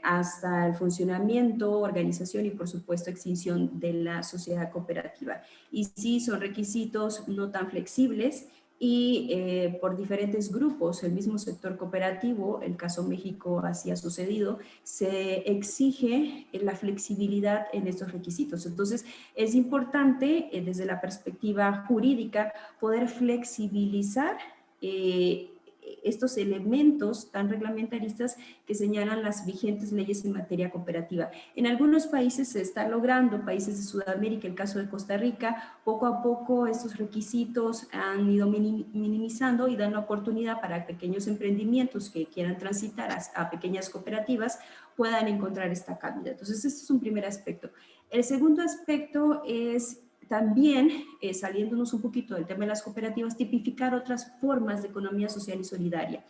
hasta el funcionamiento, organización y, por supuesto, extinción de la sociedad cooperativa. Y sí, son requisitos no tan flexibles y por diferentes grupos, el mismo sector cooperativo, el caso México así ha sucedido, se exige la flexibilidad en estos requisitos. Entonces, es importante desde la perspectiva jurídica poder flexibilizar estos elementos tan reglamentaristas que señalan las vigentes leyes en materia cooperativa. En algunos países se está logrando, países de Sudamérica, el caso de Costa Rica, poco a poco estos requisitos han ido minimizando y dan la oportunidad para pequeños emprendimientos que quieran transitar a pequeñas cooperativas puedan encontrar esta cabida. Entonces, este es un primer aspecto. El segundo aspecto es también, saliéndonos un poquito del tema de las cooperativas, tipificar otras formas de economía social y solidaria,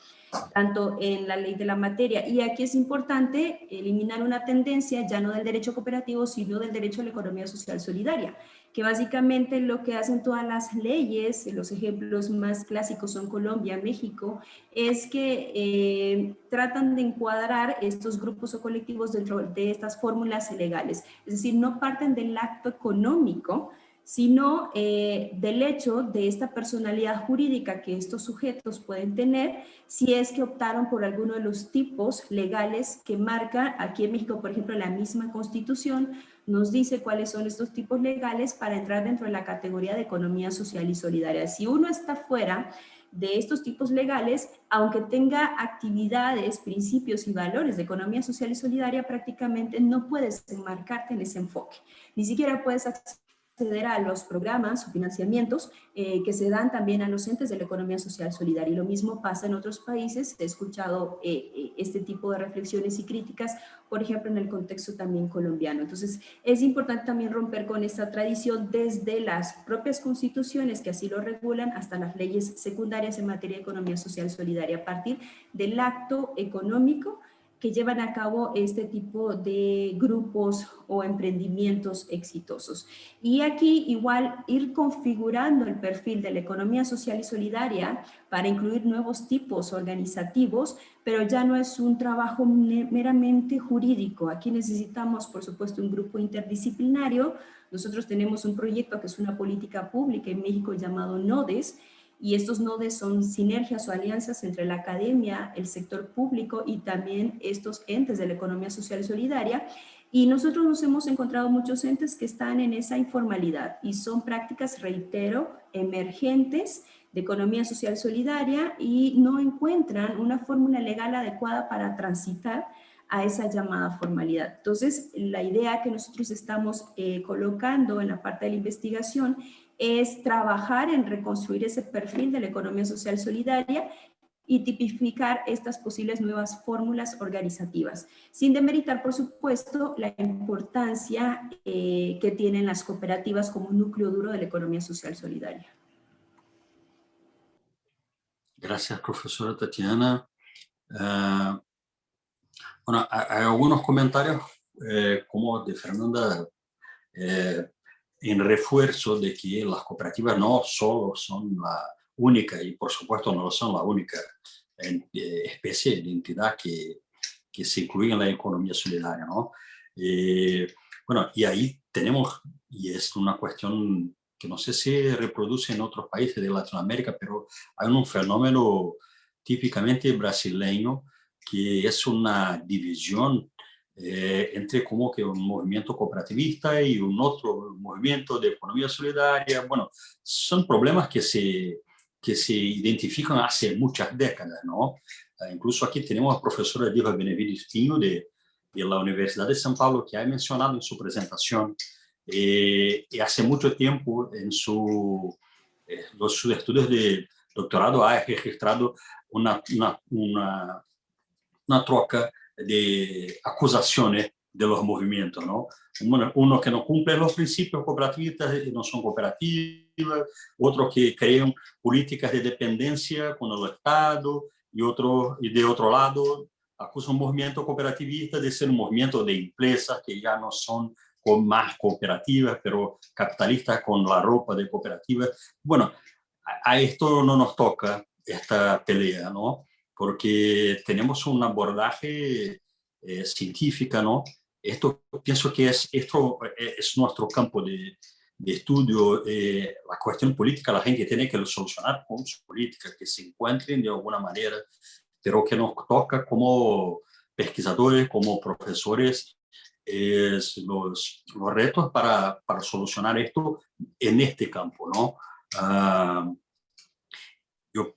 tanto en la ley de la materia. Y aquí es importante eliminar una tendencia ya no del derecho cooperativo, sino del derecho a la economía social solidaria, que básicamente lo que hacen todas las leyes, los ejemplos más clásicos son Colombia, México, es que tratan de encuadrar estos grupos o colectivos dentro de estas fórmulas legales. Es decir, no parten del acto económico, sino del hecho de esta personalidad jurídica que estos sujetos pueden tener si es que optaron por alguno de los tipos legales que marca aquí en México, por ejemplo, la misma Constitución nos dice cuáles son estos tipos legales para entrar dentro de la categoría de economía social y solidaria. Si uno está fuera de estos tipos legales, aunque tenga actividades, principios y valores de economía social y solidaria, prácticamente no puedes enmarcarte en ese enfoque. Ni siquiera puedes acceder acceder a los programas o financiamientos que se dan también a los entes de la economía social solidaria. Y lo mismo pasa en otros países. He escuchado este tipo de reflexiones y críticas, por ejemplo, en el contexto también colombiano. Entonces, es importante también romper con esta tradición desde las propias constituciones que así lo regulan hasta las leyes secundarias en materia de economía social solidaria, a partir del acto económico que llevan a cabo este tipo de grupos o emprendimientos exitosos. Y aquí igual ir configurando el perfil de la economía social y solidaria para incluir nuevos tipos organizativos, pero ya no es un trabajo meramente jurídico. Aquí necesitamos, por supuesto, un grupo interdisciplinario. Nosotros tenemos un proyecto que es una política pública en México llamado NODES, y estos nodes son sinergias o alianzas entre la academia, el sector público y también estos entes de la economía social solidaria. Y nosotros nos hemos encontrado muchos entes que están en esa informalidad y son prácticas, reitero, emergentes de economía social solidaria y no encuentran una fórmula legal adecuada para transitar a esa llamada formalidad. Entonces, la idea que nosotros estamos colocando en la parte de la investigación es trabajar en reconstruir ese perfil de la economía social solidaria y tipificar estas posibles nuevas fórmulas organizativas, sin demeritar, por supuesto, la importancia que tienen las cooperativas como un núcleo duro de la economía social solidaria. Gracias, profesora Tatiana. Bueno, hay algunos comentarios, como de Fernanda, en refuerzo de que las cooperativas no solo son la única, y por supuesto no son la única especie de entidad que se incluye en la economía solidaria, ¿no? Bueno, y ahí tenemos, y es una cuestión que no sé si reproduce en otros países de Latinoamérica, pero hay un fenómeno típicamente brasileño que es una división entre como que un movimiento cooperativista y un otro movimiento de economía solidaria. Bueno, son problemas que se identifican hace muchas décadas, ¿no? Incluso aquí tenemos a profesora Dilma Benevides Pinho de la Universidad de São Paulo, que ha mencionado en su presentación, y hace mucho tiempo en sus estudios de doctorado ha registrado una troca de acusaciones de los movimientos, ¿no? Uno que no cumple los principios cooperativistas y no son cooperativas, otros que crean políticas de dependencia con el Estado y de otro lado acusan un movimiento cooperativista de ser un movimiento de empresas que ya no son más cooperativas, pero capitalistas con la ropa de cooperativas. Bueno, a esto no nos toca esta pelea, ¿no? Porque tenemos un abordaje científico, ¿no? Pienso que esto es nuestro campo de estudio. La cuestión política la gente tiene que solucionar con su política, que se encuentren de alguna manera, pero que nos toca como pesquisadores, como profesores, los retos para solucionar esto en este campo, ¿no? Yo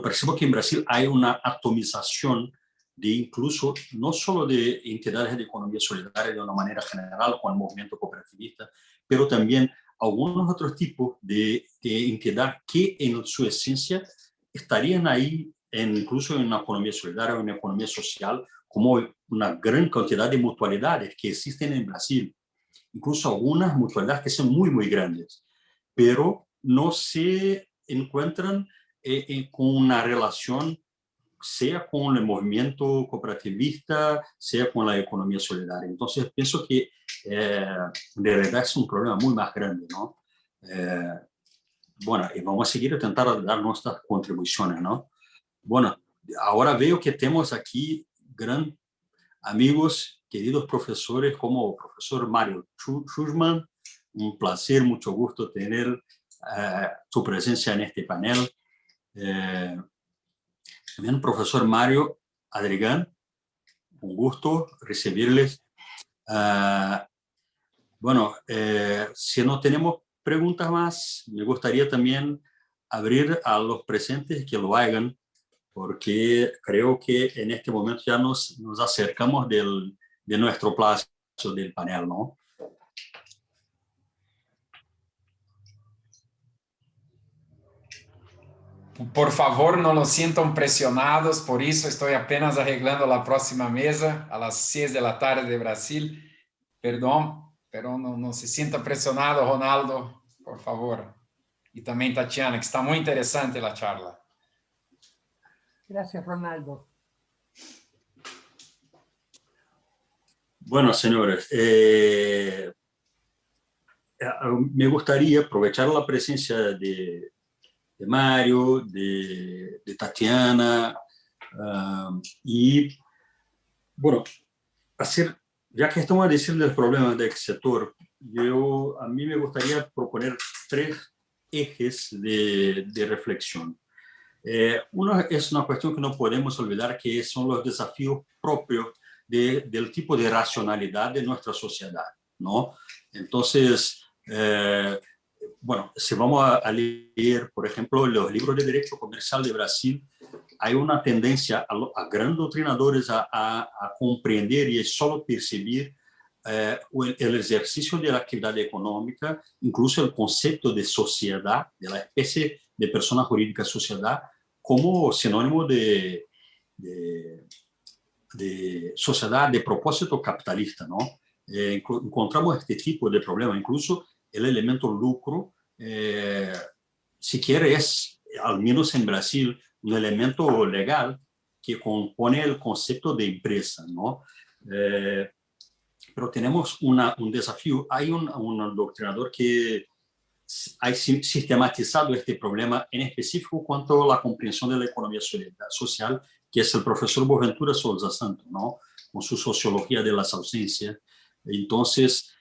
percibo que en Brasil hay una atomización de incluso, no solo de entidades de economía solidaria de una manera general con el movimiento cooperativista, pero también algunos otros tipos de entidad que en su esencia estarían ahí, incluso en una economía solidaria o en una economía social, como una gran cantidad de mutualidades que existen en Brasil, incluso algunas mutualidades que son muy, muy grandes, pero no se encuentran con una relación, sea con el movimiento cooperativista, sea con la economía solidaria. Entonces, pienso que de verdad es un problema muy más grande, ¿no? Bueno, y vamos a seguir a intentar dar nuestras contribuciones, ¿no? Bueno, ahora veo que tenemos aquí gran amigos, queridos profesores, como el profesor Mario Schussmann. Un placer, mucho gusto tener tu presencia en este panel. También el profesor Mario Adrigán, un gusto recibirles. Bueno, si no tenemos preguntas más, me gustaría también abrir a los presentes que lo hagan, porque creo que en este momento ya nos acercamos de nuestro plazo del panel, ¿no? Por favor, no nos sientan presionados, por eso estoy apenas arreglando la próxima mesa a las 6 de la tarde de Brasil. Perdón, pero no se sienta presionado, Ronaldo, por favor. Y también Tatiana, que está muy interesante la charla. Gracias, Ronaldo. Bueno, señores, me gustaría aprovechar la presencia de Mario, de Tatiana, y, bueno, ya que estamos diciendo el problema del sector, a mí me gustaría proponer 3 ejes de reflexión. Uno es una cuestión que no podemos olvidar, que son los desafíos propios del tipo de racionalidad de nuestra sociedad, ¿no? Entonces, bueno, si vamos a leer, por ejemplo, los libros de derecho comercial de Brasil, hay una tendencia a grandes doutrinadores a comprender y solo percibir el ejercicio de la actividad económica, incluso el concepto de sociedad, de la especie de persona jurídica sociedad, como sinónimo de sociedad de propósito capitalista, ¿no? Encontramos este tipo de problema, incluso el elemento lucro, si quiere, es, al menos en Brasil, un elemento legal que compone el concepto de empresa, ¿no? Pero tenemos un desafío. Hay un doctrinador que ha sistematizado este problema en específico cuanto a la comprensión de la economía social, que es el profesor Boaventura Souza Santos, ¿no? Con su sociología de las ausencias. Entonces,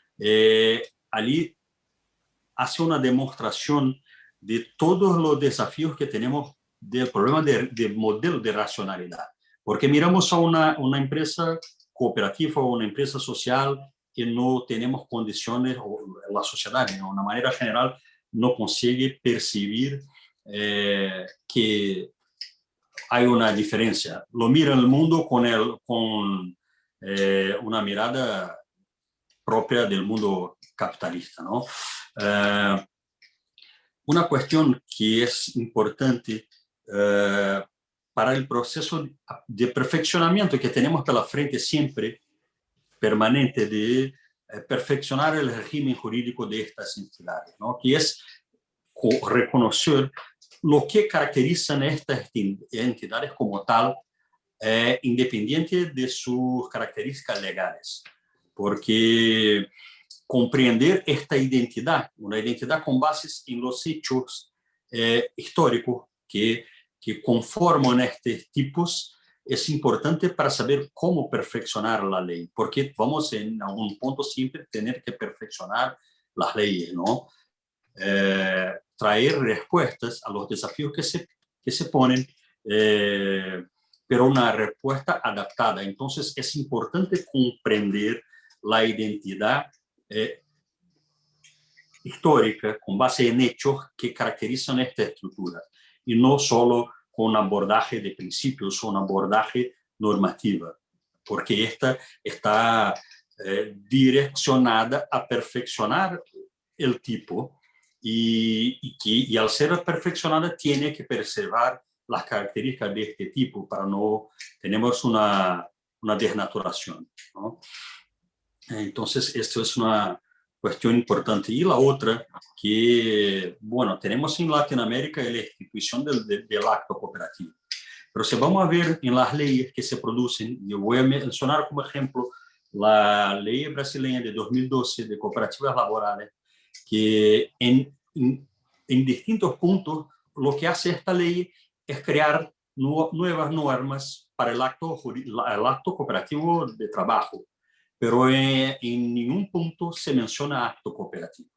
allí hace una demostración de todos los desafíos que tenemos del problema de modelo de racionalidad. Porque miramos a una empresa cooperativa o una empresa social que no tenemos condiciones, o la sociedad de una manera general no consigue percibir que hay una diferencia. Lo mira el mundo con una mirada propia del mundo capitalista, ¿no? Una cuestión que es importante para el proceso de perfeccionamiento que tenemos pela frente siempre, permanente, de perfeccionar el régimen jurídico de estas entidades, ¿no? Que es reconocer lo que caracterizan estas entidades como tal, independiente de sus características legales. Porque comprender esta identidad, una identidad con bases en los hechos históricos que conforman estos tipos, es importante para saber cómo perfeccionar la ley, porque vamos en algún punto siempre tener que perfeccionar las leyes, ¿no? Traer respuestas a los desafíos que se ponen, pero una respuesta adaptada. Entonces es importante comprender la identidad histórica con base en hechos que caracterizan esta estructura, y no solo con un abordaje de principios o un abordaje normativa, porque esta está direccionada a perfeccionar el tipo, y al ser perfeccionada tiene que preservar las características de este tipo para no tenemos una desnaturación, ¿no? Entonces, esto es una cuestión importante. Y la otra, que, bueno, tenemos en Latinoamérica la institución del acto cooperativo. Pero si vamos a ver en las leyes que se producen, yo voy a mencionar como ejemplo la ley brasileña de 2012 de cooperativas laborales, que en distintos puntos lo que hace esta ley es crear nuevas normas para el acto cooperativo de trabajo, pero en ningún punto se menciona acto cooperativo.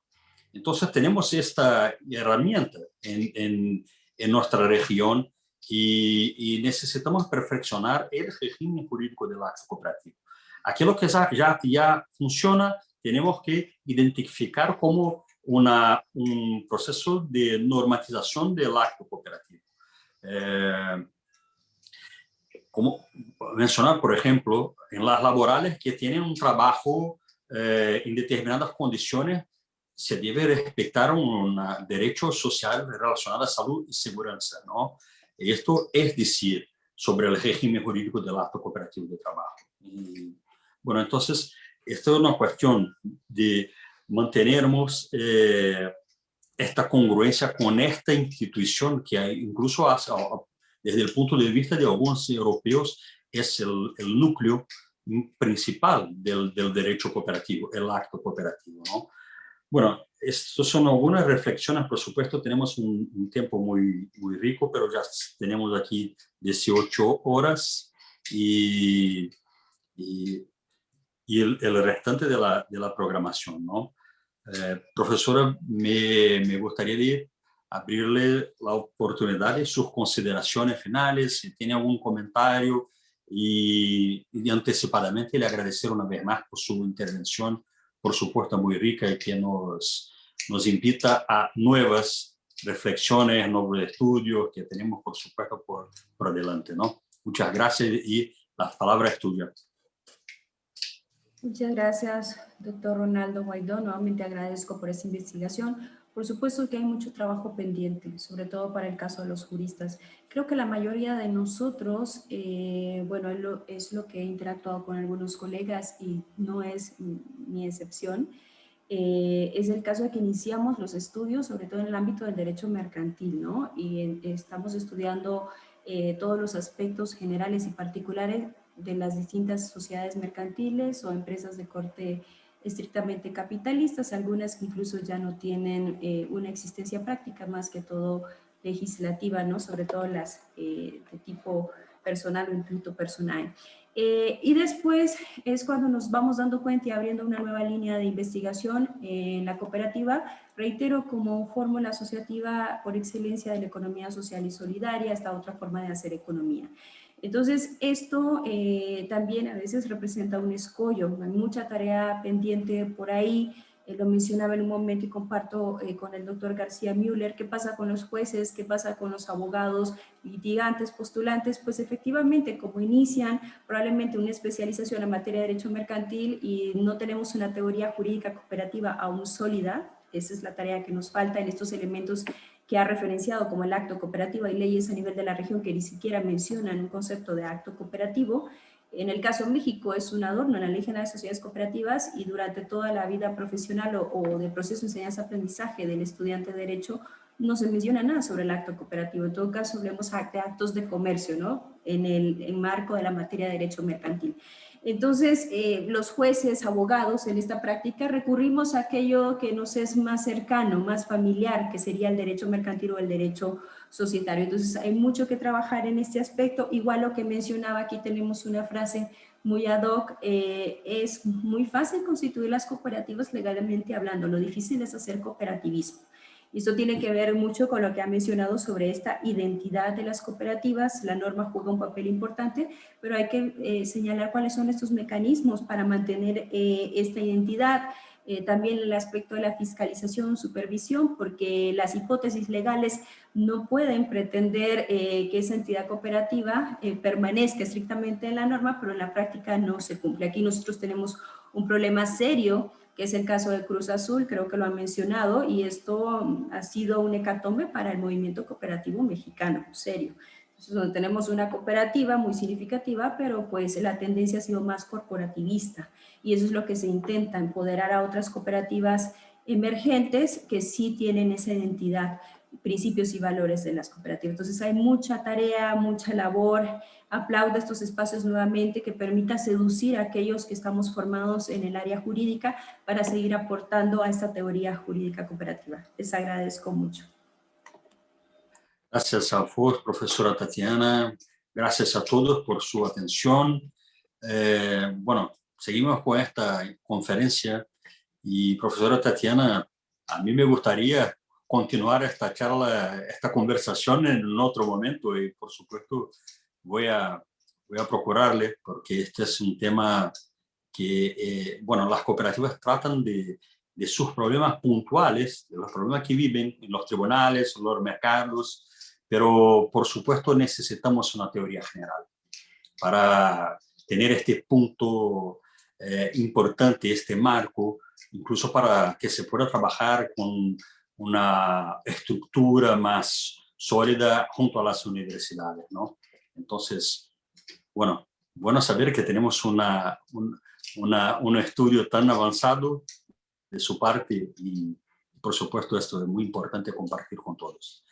Entonces tenemos esta herramienta en nuestra región, y necesitamos perfeccionar el régimen jurídico del acto cooperativo. Aquello que ya funciona, tenemos que identificar como un proceso de normatización del acto cooperativo. Como mencionar, por ejemplo, en las laborales que tienen un trabajo en determinadas condiciones se debe respetar un derecho social relacionado a salud y seguridad, ¿no? Esto es decir, sobre el régimen jurídico del acto cooperativo de trabajo. Y, bueno, entonces, esto es una cuestión de mantenernos esta congruencia con esta institución que incluso desde el punto de vista de algunos europeos es el núcleo principal del derecho cooperativo, el acto cooperativo, ¿no? Bueno, estas son algunas reflexiones. Por supuesto, tenemos un tiempo muy rico, pero ya tenemos aquí 18 horas y el restante de la programación, ¿no? Profesora, me gustaría abrirle la oportunidad de sus consideraciones finales, si tiene algún comentario, y anticipadamente le agradecer una vez más por su intervención, por supuesto muy rica y que nos invita a nuevas reflexiones, nuevos estudios que tenemos, por supuesto, por delante, ¿no? Muchas gracias y la palabra es tuya. Muchas gracias, doctor Ronaldo Guaidó. Nuevamente agradezco por esta investigación. Por supuesto que hay mucho trabajo pendiente, sobre todo para el caso de los juristas. Creo que la mayoría de nosotros, bueno, es lo que he interactuado con algunos colegas y no es mi excepción, es el caso de que iniciamos los estudios, sobre todo en el ámbito del derecho mercantil, ¿no? Y estamos estudiando todos los aspectos generales y particulares de las distintas sociedades mercantiles o empresas de corte estrictamente capitalistas, algunas que incluso ya no tienen una existencia práctica, más que todo legislativa, ¿no? Sobre todo las de tipo personal o imputo personal. Y después es cuando nos vamos dando cuenta y abriendo una nueva línea de investigación en la cooperativa, reitero, como fórmula asociativa por excelencia de la economía social y solidaria, esta otra forma de hacer economía. Entonces, esto también a veces representa un escollo, hay mucha tarea pendiente por ahí, lo mencionaba en un momento y comparto con el doctor García Müller, qué pasa con los jueces, qué pasa con los abogados, litigantes, postulantes, pues efectivamente como inician probablemente una especialización en materia de derecho mercantil y no tenemos una teoría jurídica cooperativa aún sólida, esa es la tarea que nos falta en estos elementos que ha referenciado como el acto cooperativo. Hay leyes a nivel de la región que ni siquiera mencionan un concepto de acto cooperativo. En el caso de México es un adorno en la Ley General de Sociedades Cooperativas y durante toda la vida profesional o de proceso de enseñanza-aprendizaje del estudiante de Derecho no se menciona nada sobre el acto cooperativo. En todo caso, hablemos de actos de comercio, ¿no? En el marco de la materia de derecho mercantil. Entonces, los jueces, abogados, en esta práctica recurrimos a aquello que nos es más cercano, más familiar, que sería el derecho mercantil o el derecho societario. Entonces, hay mucho que trabajar en este aspecto. Igual lo que mencionaba, aquí tenemos una frase muy ad hoc, es muy fácil constituir las cooperativas legalmente hablando, lo difícil es hacer cooperativismo. Y esto tiene que ver mucho con lo que ha mencionado sobre esta identidad de las cooperativas. La norma juega un papel importante, pero hay que señalar cuáles son estos mecanismos para mantener esta identidad. También el aspecto de la fiscalización, supervisión, porque las hipótesis legales no pueden pretender que esa entidad cooperativa permanezca estrictamente en la norma, pero en la práctica no se cumple. Aquí nosotros tenemos un problema serio, que es el caso de Cruz Azul, creo que lo han mencionado, y esto ha sido un hecatombe para el movimiento cooperativo mexicano, serio. Entonces, donde tenemos una cooperativa muy significativa, pero pues la tendencia ha sido más corporativista, y eso es lo que se intenta, empoderar a otras cooperativas emergentes que sí tienen esa identidad, principios y valores de las cooperativas. Entonces hay mucha tarea, mucha labor. Aplaudo estos espacios nuevamente que permita seducir a aquellos que estamos formados en el área jurídica para seguir aportando a esta teoría jurídica cooperativa. Les agradezco mucho. Gracias a vos, profesora Tatiana. Gracias a todos por su atención. Bueno, seguimos con esta conferencia y, profesora Tatiana, a mí me gustaría continuar esta charla, esta conversación en otro momento y, por supuesto, voy a procurarle, porque este es un tema que, bueno, las cooperativas tratan de sus problemas puntuales, de los problemas que viven en los tribunales, en los mercados, pero, por supuesto, necesitamos una teoría general para tener este punto importante, este marco incluso para que se pueda trabajar con una estructura más sólida junto a las universidades, ¿no? Entonces, bueno saber que tenemos un estudio tan avanzado de su parte y, por supuesto, esto es muy importante compartir con todos.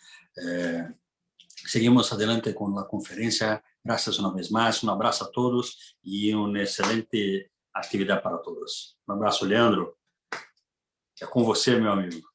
Seguimos adelante con la conferencia. Gracias una vez más. Un abrazo a todos y una excelente actividad para todos. Un abrazo, Leandro. É com você, meu amigo.